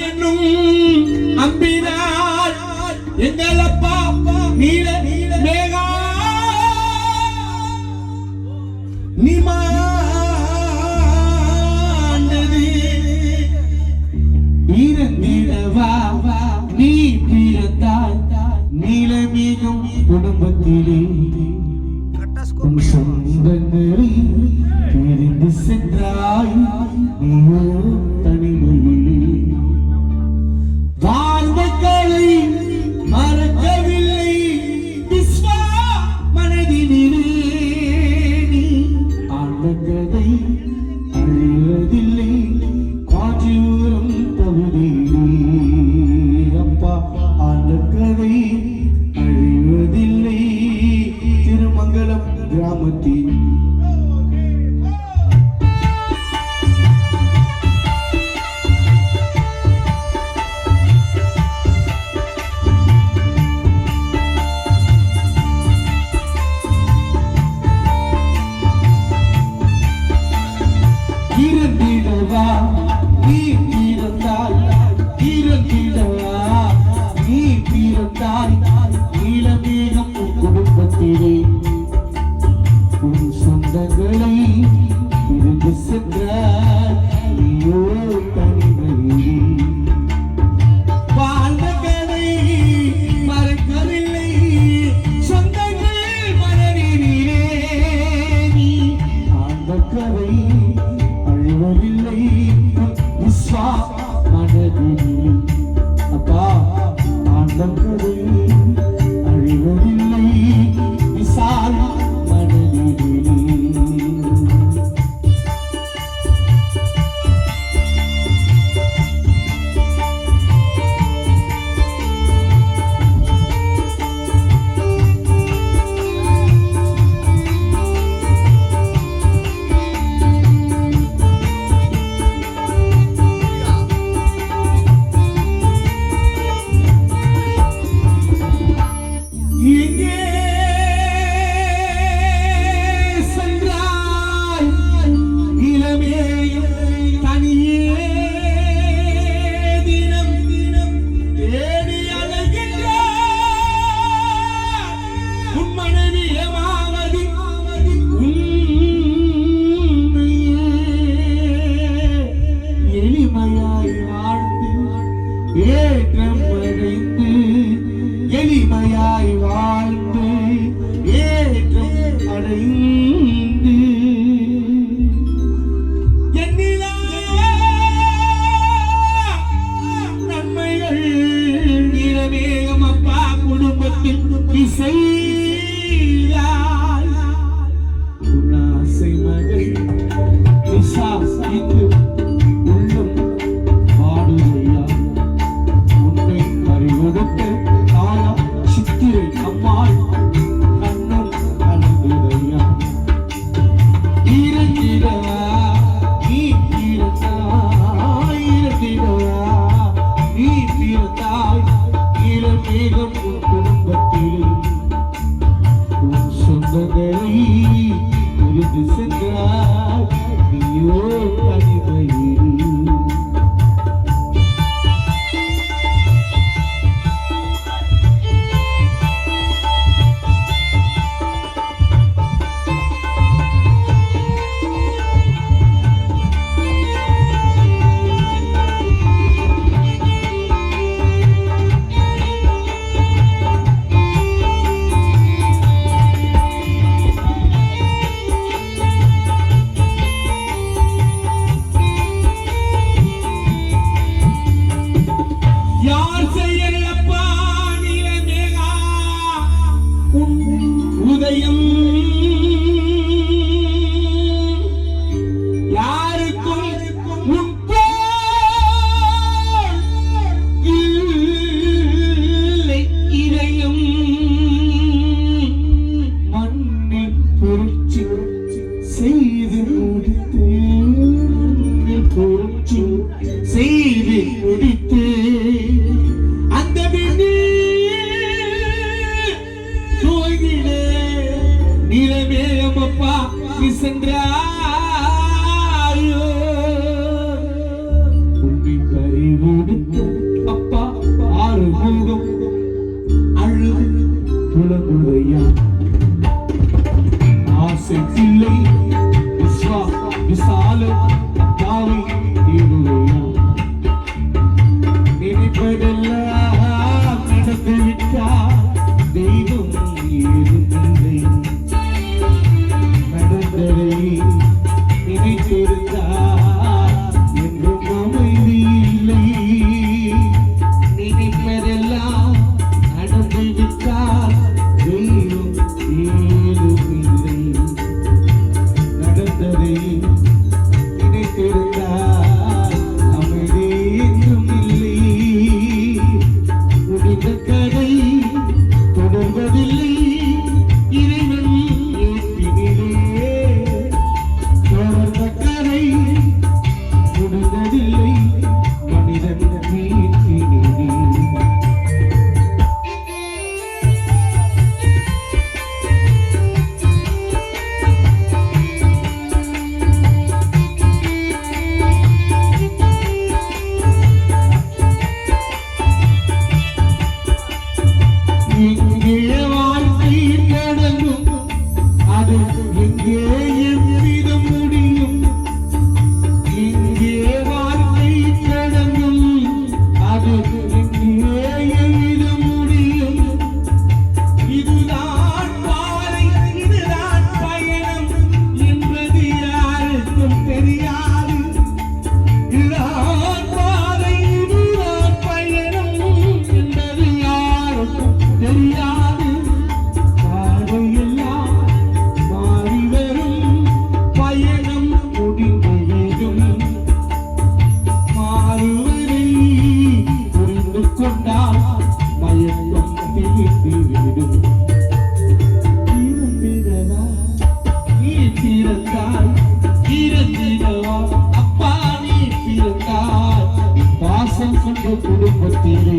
என்னும் அம்பினார் எங்கள் அப்பா நீல மேகா நிமாண்டது இறந்திடவா நீ பிறந்தாய் நீலமேகம் குடும்பத்திலே சொந்தங்களை பிரிந்து சென்றாய் நீயோ தனிமையிலே வாழ்வுகளை மறக்கவில்லை விஸ்வா மனதினிலே நீ ஆண்ட கதை அழிவதில்லை காஞ்சிபுரம் பகுதியிலே அப்பா ஆண்ட கதை அழிவதில்லை திருமங்கலம் கிராமத்தில் இறந்திடவா நீ பிறந்தாய் இறந்திடவா நீ பிறந்தாய் நீலமேகம் குடும்பத்திலே உன் சொந்தங்களை பிரிந்து சென்றாய் நீயோ தனிமையிலே வாழ்ந்த கதை மறக்கவில்லை சொந்தங்கள் மனதினிலே நீ ஆண்ட கதை அழிவதில்லை விஸ்வா மனதினிலே அப்பா ஆண்ட கதை அழிவதில்லை விசால் மனதினிலே எளிமையாய் வாழ்ந்து ஏற்றம் அடைந்து என்னிலா நன்மைகள் நீலமேகம் அப்பா குடும்பத்தில் இசையாய் உன்னாசை மகள் நிசா இங்கு உள்ளம் பாடுகையா உன்னை அறிவதற்கு சித்திரை அம்மாள் கண்ணம் கலந்துதையா இறந்திடவா நீ பிறந்தாய் இறந்திடவா நீ பிறந்தாய் இளமேகம் உன் குடும்பத்தில் உன் சொந்தங்களை பிரிந்து சென்றாய் நீயோ தனிமையில் உதயம் யாருக்கும் இல்லை இதயம் மண்ணில் பொருட்சி செய்து முடித்து பொருட்சி செய்து முடித்து அந்த பாசம் கொண்ட குடும்பத்திலே